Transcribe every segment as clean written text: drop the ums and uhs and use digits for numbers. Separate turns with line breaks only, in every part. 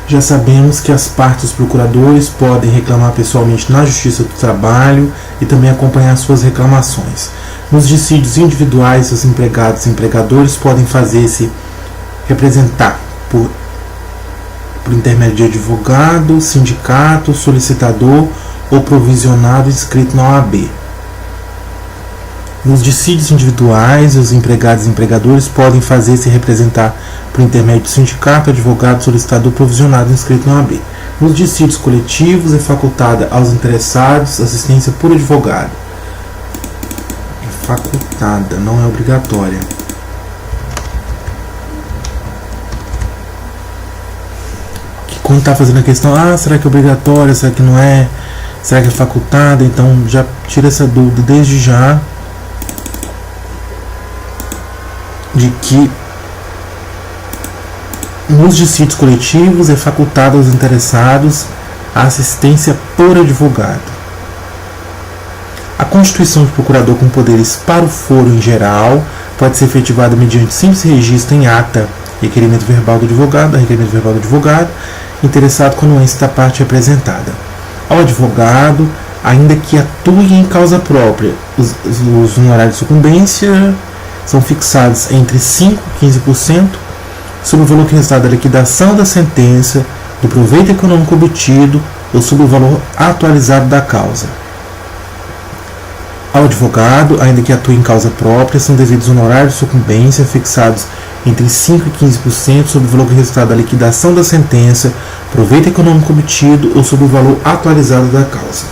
Já sabemos que as partes dos procuradores podem reclamar pessoalmente na Justiça do Trabalho e também acompanhar suas reclamações. Nos dissídios individuais, os empregados e empregadores podem fazer-se representar por intermédio de advogado, sindicato, solicitador ou provisionado inscrito na OAB. Nos dissídios individuais, os empregados e empregadores podem fazer-se representar por intermédio de sindicato, advogado, solicitador, provisionado inscrito na OAB. Nos dissídios coletivos, é facultada aos interessados assistência por advogado. É facultada, não é obrigatória. Quando está fazendo a questão, será que é obrigatória, será que não é, será que é facultada, então já tira essa dúvida desde já de que nos dissídios coletivos é facultada aos interessados a assistência por advogado. A constituição de procurador com poderes para o foro em geral pode ser efetivada mediante simples registro em ata, requerimento verbal do advogado, interessado com a anuência da parte representada. Ao advogado, ainda que atue em causa própria, os honorários de sucumbência são fixados entre 5% e 15% sobre o valor que resulta da liquidação da sentença, do proveito econômico obtido ou sobre o valor atualizado da causa. Ao advogado, ainda que atue em causa própria, são devidos honorários de sucumbência fixados entre 5% e 15% sobre o valor que resulta da liquidação da sentença, proveito econômico obtido ou sobre o valor atualizado da causa.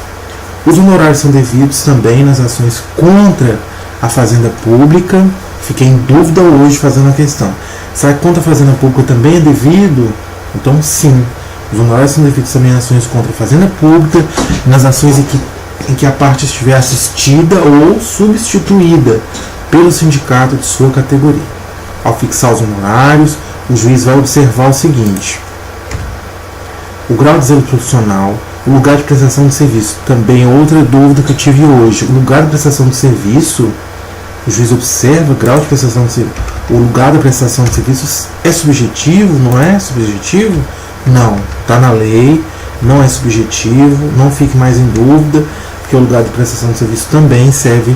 Os honorários são devidos também nas ações contra a Fazenda Pública. Fiquei em dúvida hoje fazendo a questão. Será que contra a Fazenda Pública também é devido? Então sim, os honorários são devidos também nas ações contra a Fazenda Pública, nas ações em que a parte estiver assistida ou substituída pelo sindicato de sua categoria. Ao fixar os honorários, o juiz vai observar o seguinte: o grau de zelo profissional, o lugar de prestação de serviço. Também outra dúvida que eu tive hoje: o lugar de prestação de serviço, o juiz observa o grau de prestação de serviço. O lugar da prestação de serviços é subjetivo, não é subjetivo? Não, está na lei, não é subjetivo, não fique mais em dúvida, porque o lugar de prestação de serviço também serve,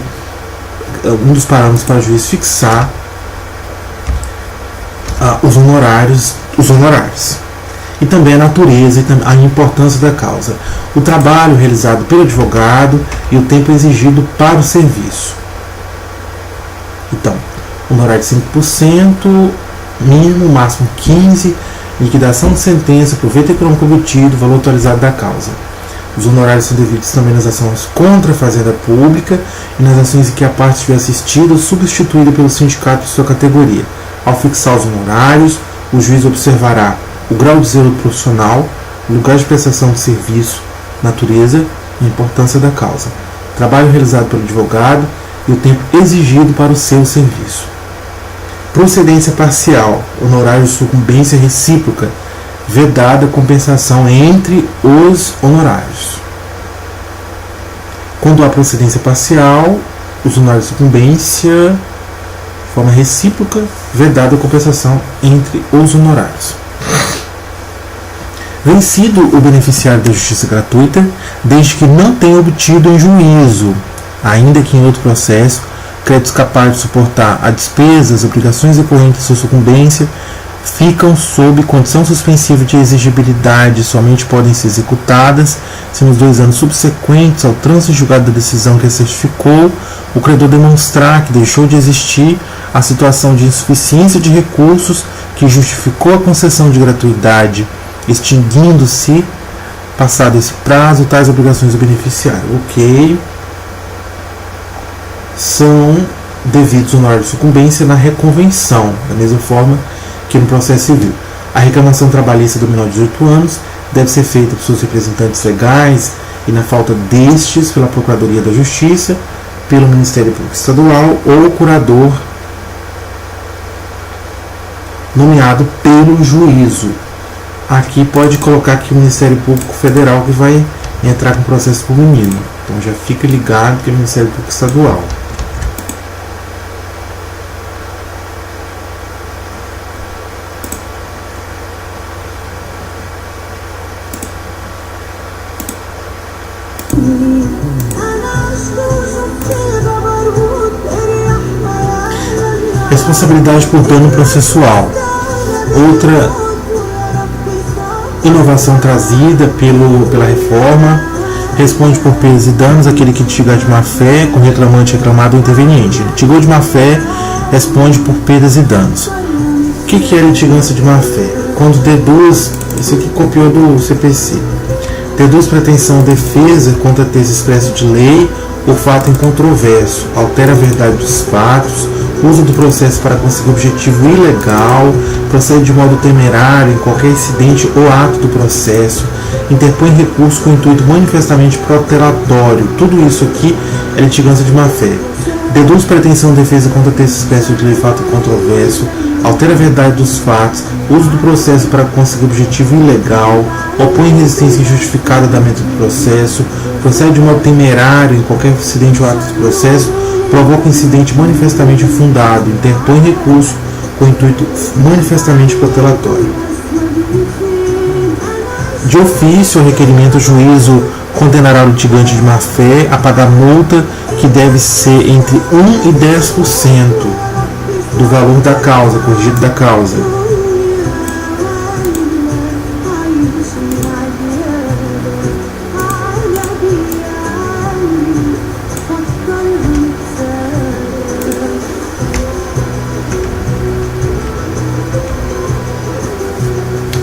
um dos parâmetros para o juiz fixar os honorários. E também a natureza e a importância da causa, o trabalho realizado pelo advogado e o tempo exigido para o serviço. Então, honorário de 5%, mínimo, máximo 15%, liquidação de sentença, proveito econômico obtido, valor atualizado da causa. Os honorários são devidos também nas ações contra a Fazenda Pública e nas ações em que a parte estiver assistida ou substituída pelo sindicato de sua categoria. Ao fixar os honorários, o juiz observará o grau de zelo profissional, o lugar de prestação de serviço, natureza e importância da causa, trabalho realizado pelo advogado e o tempo exigido para o seu serviço. Procedência parcial, honorário de sucumbência recíproca, vedada compensação entre os honorários. Quando há procedência parcial, os honorários de sucumbência, forma recíproca, vedada compensação entre os honorários. Vencido o beneficiário da justiça gratuita, desde que não tenha obtido em juízo, ainda que em outro processo, créditos capazes de suportar a despesas, obrigações decorrentes de sua sucumbência, ficam sob condição suspensiva de exigibilidade, somente podem ser executadas se nos 2 anos subsequentes ao trânsito julgado da decisão que a certificou, o credor demonstrar que deixou de existir a situação de insuficiência de recursos que justificou a concessão de gratuidade, extinguindo-se, passado esse prazo, tais obrigações do beneficiário. Ok. São devidos honorários de sucumbência na reconvenção, da mesma forma que no processo civil. A reclamação trabalhista do menor de 18 anos deve ser feita por seus representantes legais e, na falta destes, pela Procuradoria da Justiça, pelo Ministério Público Estadual ou curador nomeado pelo juízo. Aqui pode colocar que o Ministério Público Federal que vai entrar com processo por menino. Então já fica ligado que é o Ministério Público Estadual. responsabilidade por dano processual. Outra inovação trazida pela reforma: responde por perdas e danos aquele que litigar de má fé com reclamante, reclamado ou interveniente. Litigou de má fé, responde por perdas e danos. O que é litigância de má fé? Quando deduz, isso aqui copiou do CPC, deduz pretensão ou defesa contra texto expresso de lei ou fato incontroverso, altera a verdade dos fatos, uso do processo para conseguir objetivo ilegal, procede de modo temerário em qualquer incidente ou ato do processo, interpõe recurso com intuito manifestamente protelatório. Tudo isso aqui é litigância de má fé. Deduz pretensão ou defesa contra texto expresso de lei, fato incontroverso, altera a verdade dos fatos, uso do processo para conseguir objetivo ilegal, opõe resistência injustificada da meta do processo, procede de modo temerário em qualquer incidente ou ato do processo, provoca incidente manifestamente infundado, interpõe recurso com intuito manifestamente protelatório. De ofício ou requerimento, o juízo condenará o litigante de má fé a pagar multa que deve ser entre 1 e 10% do valor da causa, corrigido da causa.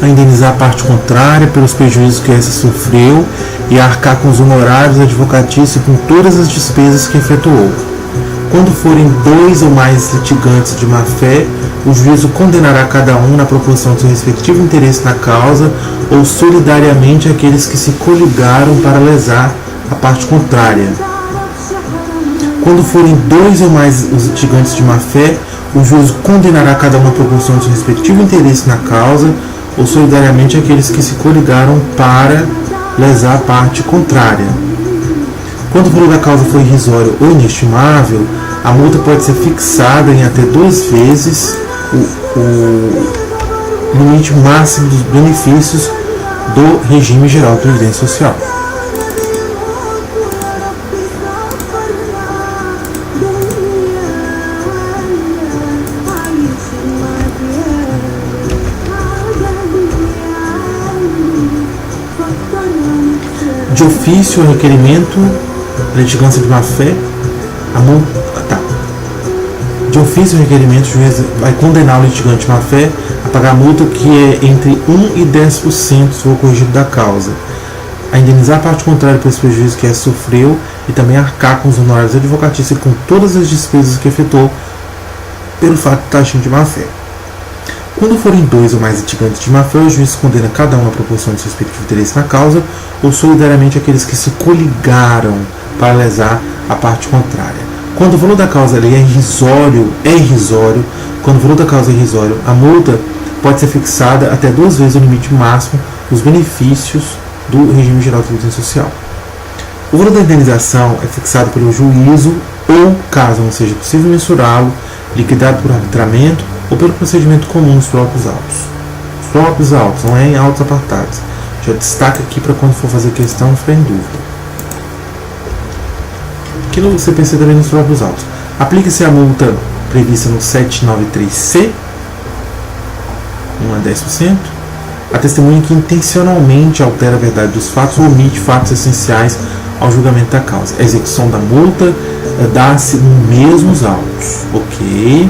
A indenizar a parte contrária pelos prejuízos que essa sofreu e a arcar com os honorários advocatícios e com todas as despesas que efetuou. Quando forem 2 ou mais litigantes de má fé, o juízo condenará cada um na proporção do seu respectivo interesse na causa ou solidariamente aqueles que se coligaram para lesar a parte contrária. Quando forem 2 ou mais os litigantes de má fé, o juízo condenará cada um na proporção do seu respectivo interesse na causa ou solidariamente aqueles que se coligaram para lesar a parte contrária. Quando o valor da causa for irrisório ou inestimável, a multa pode ser fixada em até 2 vezes o limite máximo dos benefícios do regime geral de previdência social. De ofício ou requerimento, litigância de má fé, De ofício ou requerimento, o juiz vai condenar o litigante de má fé a pagar a multa que é entre 1 e 10% do corrigido da causa, a indenizar a parte contrária pelos prejuízos que essa sofreu e também arcar com os honorários advocatícios e com todas as despesas que efetuou pelo fato de estar agindo de má fé. Quando forem 2 ou mais litigantes de má fé, o juiz condena cada um à proporção do seu respectivo interesse na causa ou solidariamente aqueles que se coligaram para lesar a parte contrária. Quando o valor da causa é irrisório, quando o valor da causa é irrisório, a multa pode ser fixada até 2 vezes o limite máximo dos benefícios do regime geral de previdência social. O valor da indenização é fixado pelo juízo ou, caso não seja possível mensurá-lo, liquidado por arbitramento ou pelo procedimento comum nos próprios autos. Os próprios autos, não é em autos apartados. Já destaca aqui para quando for fazer questão, não ficar em dúvida. Aqui no CPC também nos próprios autos. Aplica-se a multa prevista no 793C, 1 a 10%. A testemunha que intencionalmente altera a verdade dos fatos ou omite fatos essenciais ao julgamento da causa. A execução da multa dá-se nos mesmos autos. Ok.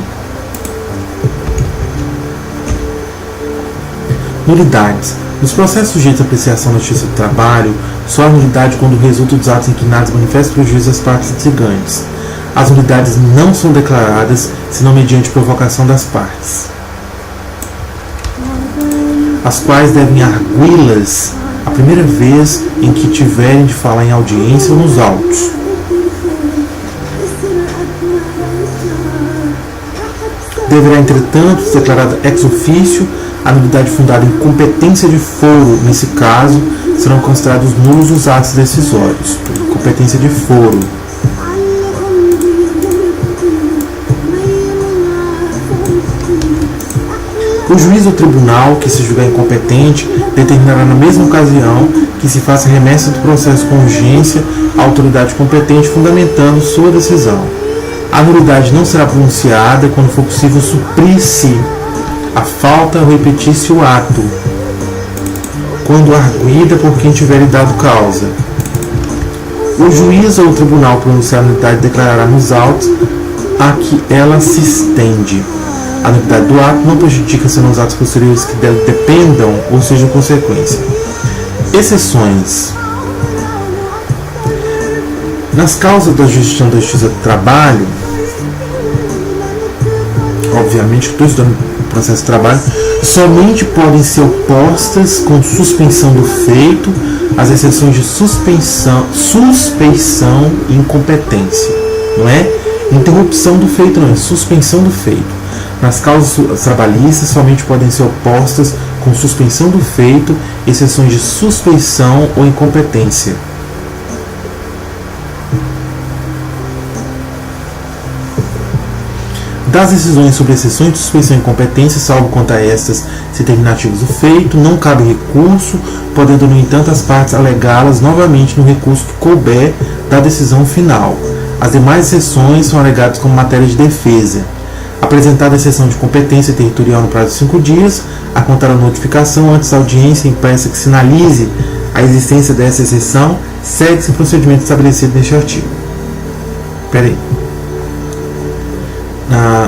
Nulidades. Nos processos sujeitos à apreciação da Justiça do Trabalho, só há nulidade quando resulta dos atos inquinados manifesta prejuízo às partes litigantes. As nulidades não são declaradas, senão mediante provocação das partes, as quais devem arguí-las a primeira vez em que tiverem de falar em audiência ou nos autos. Deverá, entretanto, ser declarada ex officio a nulidade fundada em competência de foro. Nesse caso, serão considerados nulos os atos decisórios. Competência de foro. O juiz ou tribunal que se julgar incompetente determinará na mesma ocasião que se faça remessa do processo com urgência à autoridade competente, fundamentando sua decisão. A nulidade não será pronunciada quando for possível suprir-se a falta ou repetir-se o ato, quando arguida por quem tiver dado causa. O juiz ou o tribunal pronunciar a nulidade declarará nos autos a que ela se estende. A nulidade do ato não prejudica senão os atos posteriores que dela dependam ou sejam consequência. Exceções. Nas causas da jurisdição da Justiça do Trabalho, obviamente, estou estudando o processo de trabalho, somente podem ser opostas com suspensão do feito as exceções de suspeição e incompetência. Não é interrupção do feito, não, é suspensão do feito. Nas causas trabalhistas, somente podem ser opostas com suspensão do feito exceções de suspeição ou incompetência. Das decisões sobre exceções de suspeição e incompetência, salvo quanto a estas se terminativos do feito, não cabe recurso, podendo, no entanto, as partes alegá-las novamente no recurso que couber da decisão final. As demais exceções são alegadas como matéria de defesa. Apresentada a exceção de competência territorial no prazo de 5 dias, a contar a notificação antes da audiência impressa que sinalize a existência dessa exceção, segue-se o procedimento estabelecido neste artigo.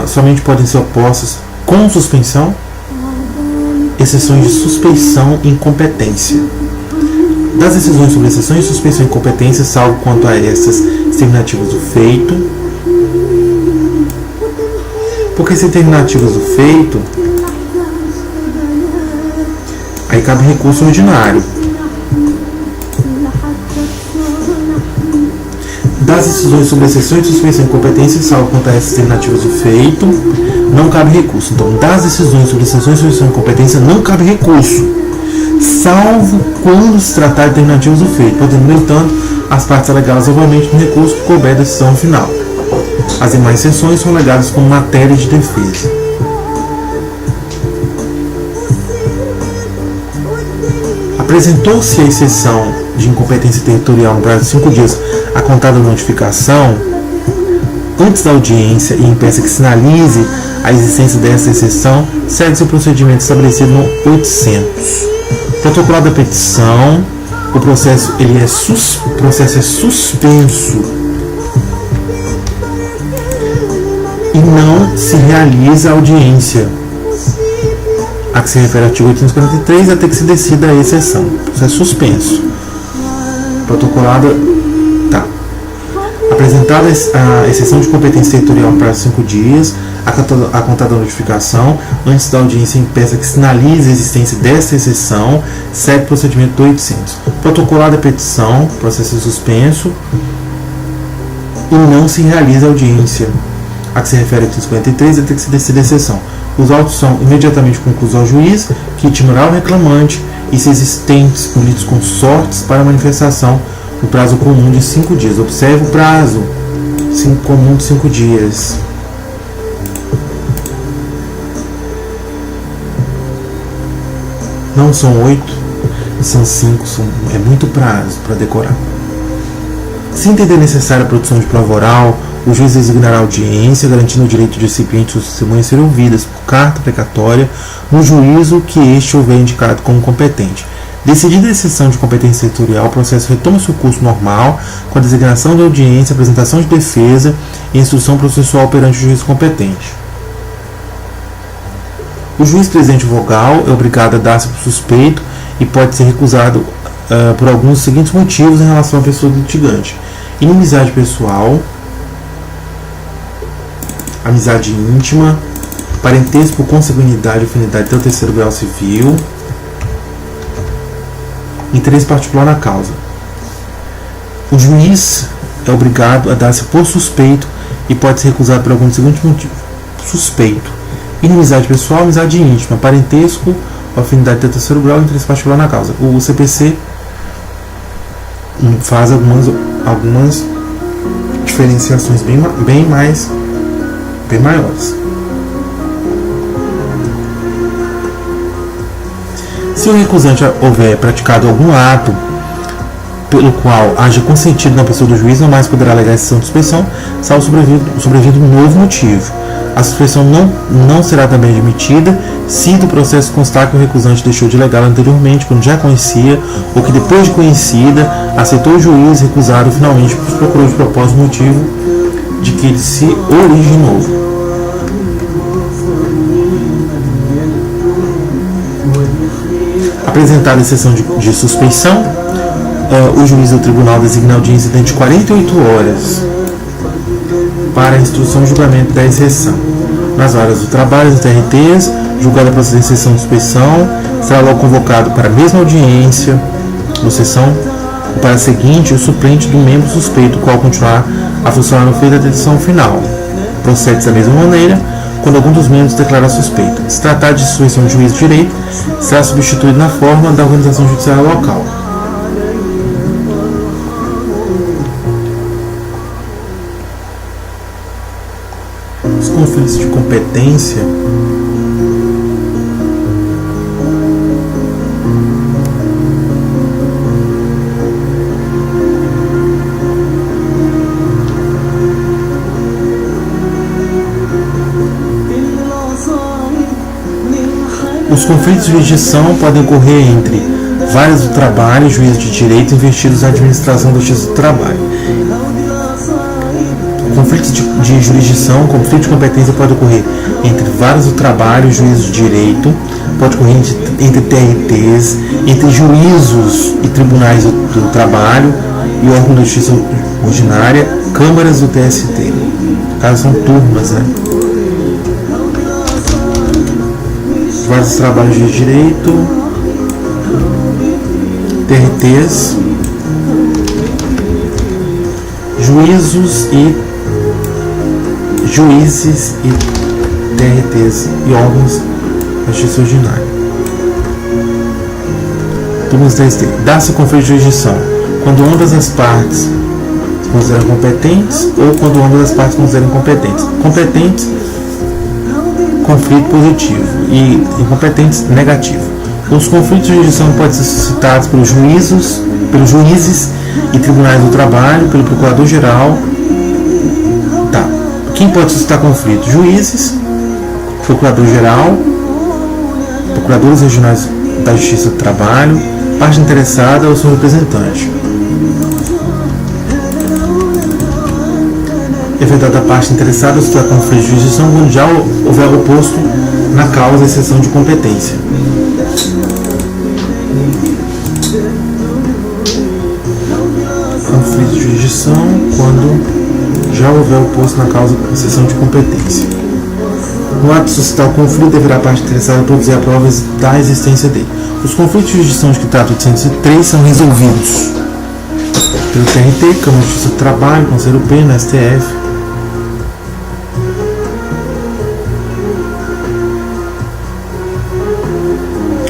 Somente podem ser opostas com suspensão exceções de suspeição e incompetência. Das decisões sobre exceções de suspeição e incompetência, salvo quanto a estas terminativas do feito. Porque se terminativas do feito, aí cabe recurso ordinário. Das decisões sobre exceções de suspeição e incompetência, salvo quanto a essas terminativas do feito, não cabe recurso. Então, das decisões sobre exceções de suspeição e incompetência, não cabe recurso, salvo quando se tratar de terminativas do feito, podendo, no entanto, as partes alegadas novamente no recurso que couber da decisão final. As demais exceções são alegadas como matéria de defesa. Apresentou-se a exceção de incompetência territorial no prazo de 5 dias a contar da notificação, antes da audiência e impeça que sinalize a existência dessa exceção, segue-se o procedimento estabelecido no 800. Protocolado da petição, o processo é suspenso e não se realiza a audiência a que se refere ao artigo 843 até que se decida a exceção. Processo suspenso. Protocolada. Apresentada a exceção de competência territorial para 5 dias, a contar da notificação, antes da audiência impeça que sinalize a existência dessa exceção, segue o procedimento do 800. Protocolada a petição, processo suspenso e não se realiza a audiência a que se refere ao 853 até que se decida a exceção. Os autos são imediatamente concluídos ao juiz, que intimará o reclamante e se existentes polidos consortes para manifestação no prazo comum de 5 dias. Observe o prazo comum de 5 dias. Não são 8, são 5, é muito prazo para decorar. Se entender necessária a produção de prova oral, o juiz designará audiência, garantindo o direito de recipiente ou testemunhas serem ouvidas por carta precatória no juízo que este houver indicado como competente. Decidida a exceção de competência territorial, o processo retoma seu curso normal, com a designação de audiência, apresentação de defesa e instrução processual perante o juiz competente. O juiz presidente vogal é obrigado a dar-se por suspeito e pode ser recusado por alguns dos seguintes motivos em relação à pessoa litigante: inimizade pessoal, amizade íntima, parentesco por consanguinidade ou afinidade até o 3º grau civil, interesse particular na causa. O juiz é obrigado a dar-se por suspeito e pode ser recusado por algum dos seguintes motivos: suspeito, inimizade pessoal, amizade íntima, parentesco ou afinidade até o 3º grau, interesse particular na causa. O CPC faz algumas diferenciações bem maiores. Se o recusante houver praticado algum ato pelo qual haja consentido na pessoa do juiz, não mais poderá alegar exceção de suspeição, salvo sobrevindo um novo motivo. A suspeição não será também admitida se do processo constar que o recusante deixou de alegá-la anteriormente, quando já conhecia, ou que depois de conhecida, aceitou o juiz recusado finalmente, pois procurou de propósito o motivo de que ele se originou. Apresentada a exceção de suspeição, o juiz do tribunal designa a audiência dentro de 48 horas para a instrução e julgamento da exceção. Nas varas do trabalho, nos TRTs, julgada a procedência de exceção de suspeição, será logo convocado para a mesma audiência, ou sessão, ou para a seguinte, o suplente do membro suspeito, o qual continuar a funcionar no feito da decisão final. Procede-se da mesma maneira quando algum dos membros declarar suspeita. Se tratar de suspeição de juízo de direito, será substituído na forma da organização judiciária local. Os conflitos de competência de jurisdição podem ocorrer entre varas do trabalho e juízes de direito investidos na administração da justiça do trabalho. Conflitos de jurisdição, conflito de competência pode ocorrer entre varas do trabalho e juízes de direito, pode ocorrer entre TRTs, entre juízos e tribunais do trabalho e órgãos da justiça ordinária, câmaras do TST. Caso são turmas, né? Vários trabalhos de direito, TRTs, juízes e TRTs e órgãos da justiça ordinária. Turmas TST. Dá-se conflito de jurisdição quando ambas as partes se consideram competentes ou quando ambas as partes se consideram incompetentes. Competentes, conflito positivo, e incompetentes, negativo. Os conflitos de jurisdição podem ser suscitados pelos juízes e tribunais do trabalho, pelo procurador-geral. Tá. Quem pode suscitar conflito? Juízes, procurador-geral, procuradores regionais da justiça do trabalho, parte interessada ou seu representante. É verdade a parte interessada suscitar conflito de jurisdição quando já houver oposto na causa exceção de competência. Conflito de jurisdição quando já houver oposto na causa exceção de competência. No ato de suscitar o conflito, deverá a parte interessada produzir a prova da existência dele. Os conflitos de jurisdição de que trata o 803 são resolvidos pelo TRT, Câmara de Justiça do Trabalho, Conselho Pleno, STF.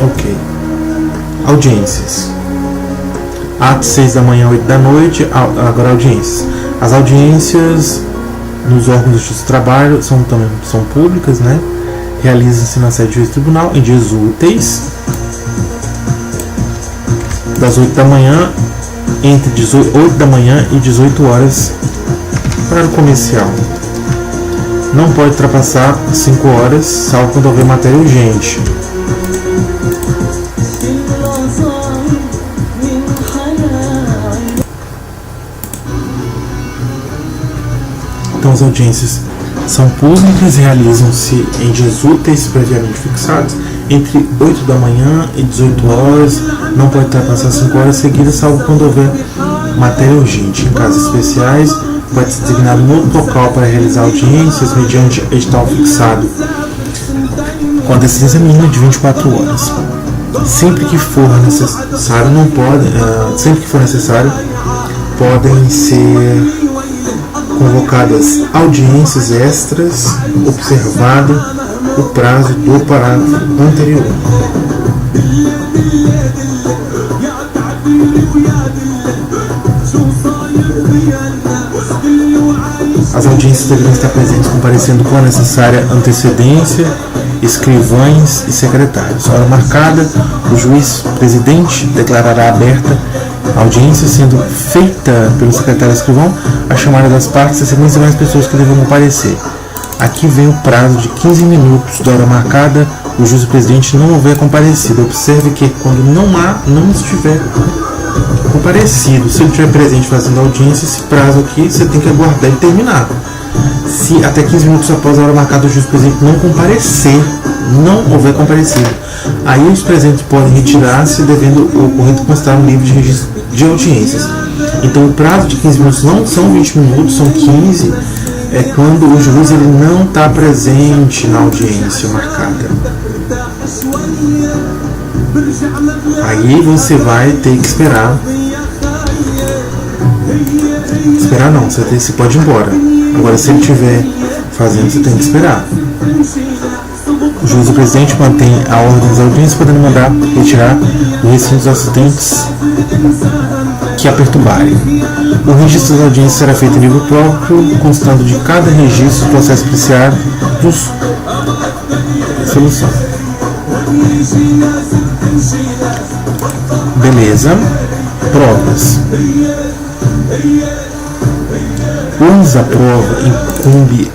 Ok. Audiências. Ato 6 da manhã, 8 da noite, agora audiências. As audiências nos órgãos de justiça do trabalho são públicas, né? Realizam-se na sede do juiz do tribunal em dias úteis, das 8 da manhã, entre 8 da manhã e 18 horas, horário comercial. Não pode ultrapassar 5 horas, salvo quando houver matéria urgente. Então, as audiências são públicas, realizam-se em dias úteis previamente fixados, entre 8 da manhã e 18 horas, não pode ultrapassar 5 horas seguidas, salvo quando houver matéria urgente. Em casos especiais, pode ser designado um outro local para realizar audiências mediante edital fixado, com a decidência mínima de 24 horas. Sempre que for necessário, podem ser convocadas audiências extras, observado o prazo do parágrafo anterior. As audiências deverão estar presentes comparecendo com a necessária antecedência, escrivães e secretários. Hora marcada, o juiz presidente declarará aberta A audiência sendo feita pelo secretário escrivão, a chamada das partes, a sequência de mais pessoas que deverão comparecer. Aqui vem o prazo de 15 minutos da hora marcada, o juiz do presidente não houver comparecido. Observe que quando não estiver comparecido, se ele estiver presente fazendo a audiência, esse prazo aqui você tem que aguardar ele terminar. Se até 15 minutos após a hora marcada o juiz do presidente não comparecer, não houver comparecido, aí os presentes podem retirar-se, devendo o ocorrido constar no livro de registro de audiências. Então o prazo de 15 minutos não são 20 minutos, são 15, é quando o juiz ele não está presente na audiência marcada. Aí você vai ter que esperar. Esperar não, você pode ir embora. Agora se ele estiver fazendo, você tem que esperar. O juiz do presidente mantém a ordem das audiências, podendo mandar retirar o recinto dos assistentes que a perturbarem. O registro das audiências será feito em livro próprio, constando de cada registro do processo apreciado dos solução. Beleza. Provas. O ônus da prova incumbe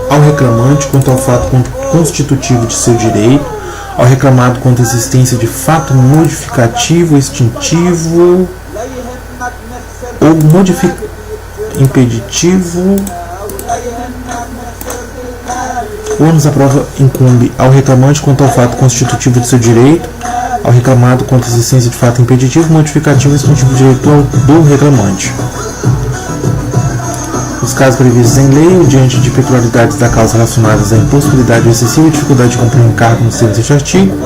ao reclamante quanto ao fato constitutivo de seu direito, ao reclamado quanto à existência de fato modificativo, extintivo ou impeditivo. O ônus da prova incumbe ao reclamante quanto ao fato constitutivo de seu direito, ao reclamado quanto à existência de fato impeditivo, modificativo ou extintivo do direito do reclamante. Nos casos previstos em lei, ou diante de peculiaridades da causa relacionadas à impossibilidade ou excessiva dificuldade de cumprir um encargo nos termos deste artigo,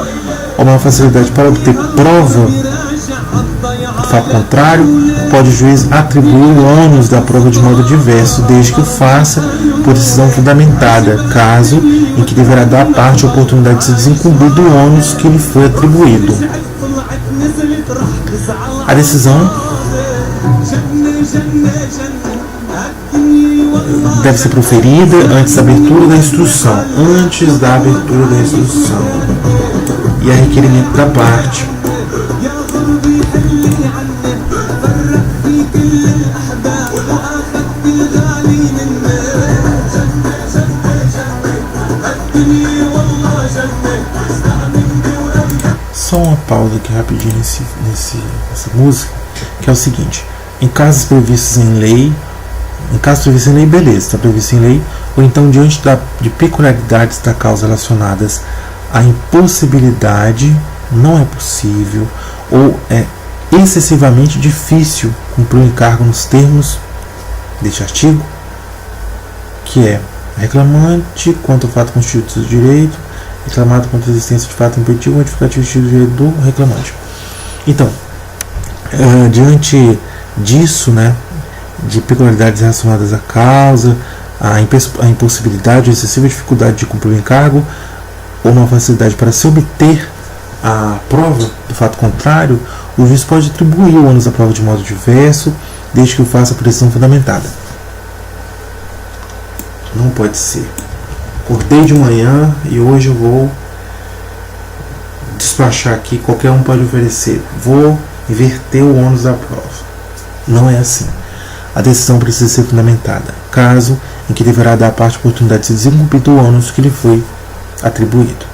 ou uma facilidade para obter prova do fato contrário, pode o juiz atribuir o ônus da prova de modo diverso, desde que o faça por decisão fundamentada, caso em que deverá dar à parte a oportunidade de se desincumbir do ônus que lhe foi atribuído. A decisão deve ser proferida antes da abertura da instrução. E a requerimento da parte. Só uma pausa aqui rapidinho nessa música, que é o seguinte: em casos previstos em lei, beleza, está previsto em lei, ou então diante de peculiaridades da causa relacionadas à impossibilidade, não é possível, ou é excessivamente difícil cumprir o encargo nos termos deste artigo, que é reclamante quanto ao fato constitutivo do direito, reclamado quanto à existência de fato impeditivo, modificativo do direito do reclamante. Então, diante disso, né, de peculiaridades relacionadas à causa, a impossibilidade ou excessiva dificuldade de cumprir o encargo, ou uma facilidade para se obter a prova do fato contrário, o juiz pode atribuir o ônus da prova de modo diverso, desde que o faça por decisão fundamentada. Não pode ser: acordei de manhã e hoje eu vou despachar aqui, qualquer um pode oferecer, vou inverter o ônus da prova. Não é assim. A decisão precisa ser fundamentada, caso em que deverá dar à parte a oportunidade de se desincumprir do ônus que lhe foi atribuído.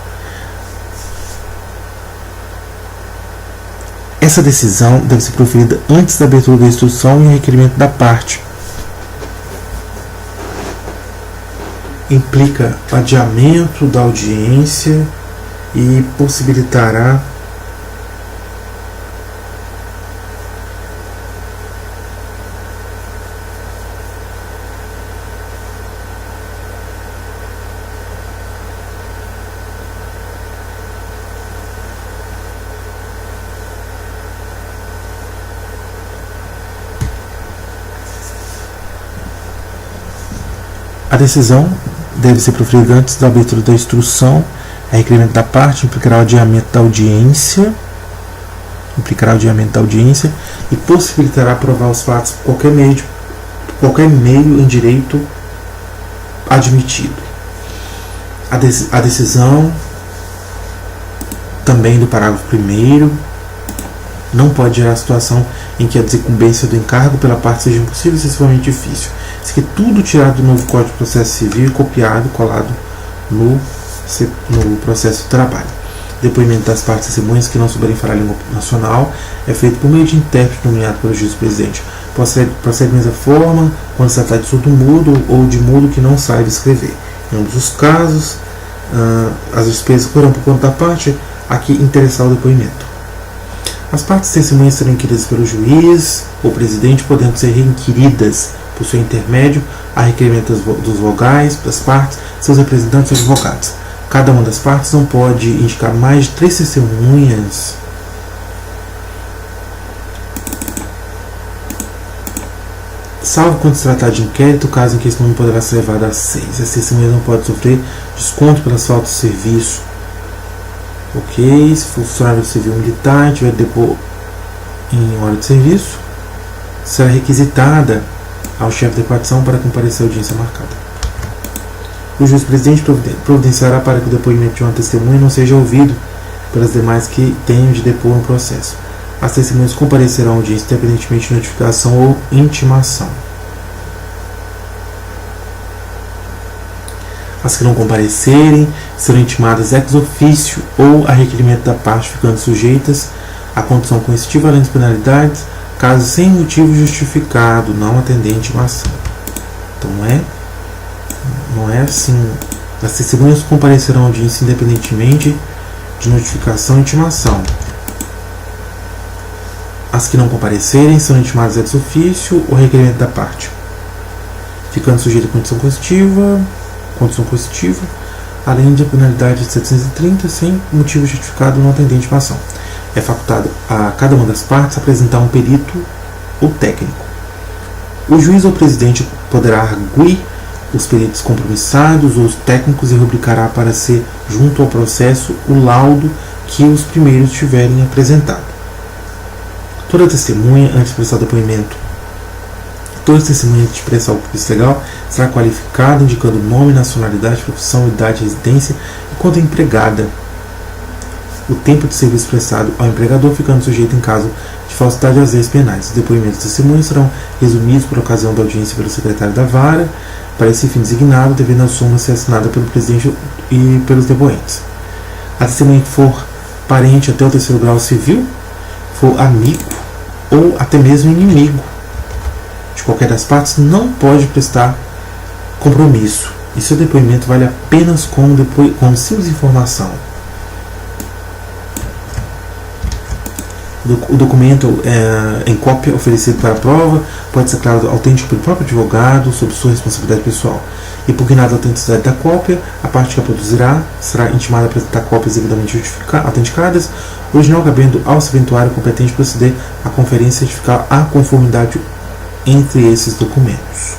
Essa decisão deve ser proferida antes da abertura da instrução e em requerimento da parte. Implica adiamento da audiência e possibilitará a decisão deve ser proferida antes da abertura da instrução, a requerimento da parte, implicará o adiamento da audiência, e possibilitará provar os fatos por qualquer meio em direito admitido. A decisão também do parágrafo 1º não pode gerar situação em que a desincumbência do encargo pela parte seja impossível e excessivamente difícil. Isso aqui é tudo tirado do novo Código de Processo Civil e copiado, colado no processo de trabalho. Depoimento das partes testemunhas que não souberem falar a língua nacional é feito por meio de intérprete nomeado pelo juiz-presidente. Procede da mesma forma quando se trata de surdo mudo ou de mudo que não saiba escrever. Em ambos os casos, as despesas correrão por conta da parte a que interessar o depoimento. As partes testemunhas serão inquiridas pelo juiz ou presidente, podendo ser reinquiridas por seu intermédio a requerimento dos vogais, das partes, seus representantes ou advogados. Cada uma das partes não pode indicar mais de 3 testemunhas salvo quando se tratar de inquérito, o caso em que esse número poderá ser elevado a 6. As testemunhas não podem sofrer desconto pelas faltas de serviço. Ok, se for funcionário civil militar e tiver depor em hora de serviço, será requisitada ao chefe de repartição para comparecer à audiência marcada. O juiz-presidente providenciará para que o depoimento de uma testemunha não seja ouvido pelas demais que tenham de depor no processo. As testemunhas comparecerão à audiência independentemente de notificação ou intimação. As que não comparecerem serão intimadas ex officio ou a requerimento da parte, ficando sujeitas à condição coercitiva além das penalidades, caso sem motivo justificado não atender a intimação. Então não é assim. As testemunhas comparecerão à audiência independentemente de notificação e intimação. As que não comparecerem serão intimadas ex officio ou requerimento da parte, ficando sujeita à condição coercitiva, além de a penalidade de 730, sem motivo justificado não atender a intimação. É facultado a cada uma das partes apresentar um perito ou técnico. O juiz ou presidente poderá arguir os peritos compromissados ou os técnicos e rubricará para ser, junto ao processo, o laudo que os primeiros tiverem apresentado. Toda testemunha, antes de prestar depoimento, de prestar o serviço legal, será qualificada indicando nome, nacionalidade, profissão, idade, residência e conta empregada. O tempo de serviço prestado ao empregador ficando sujeito em caso de falsidade às leis penais. Os depoimentos de testemunhas serão resumidos por ocasião da audiência pelo secretário da vara, para esse fim designado, devendo a súmula ser assinada pelo presidente e pelos depoentes. A testemunha que for parente até o 3º grau civil, for amigo ou até mesmo inimigo de qualquer das partes, não pode prestar compromisso e seu depoimento vale apenas como simples informação. O documento em cópia oferecido para a prova pode ser declarado autêntico pelo próprio advogado sob sua responsabilidade pessoal. E impugnada a autenticidade da cópia, a parte que a produzirá será intimada a apresentar cópias devidamente autenticadas, original cabendo ao serventuário competente proceder à conferência e certificar a conformidade entre esses documentos.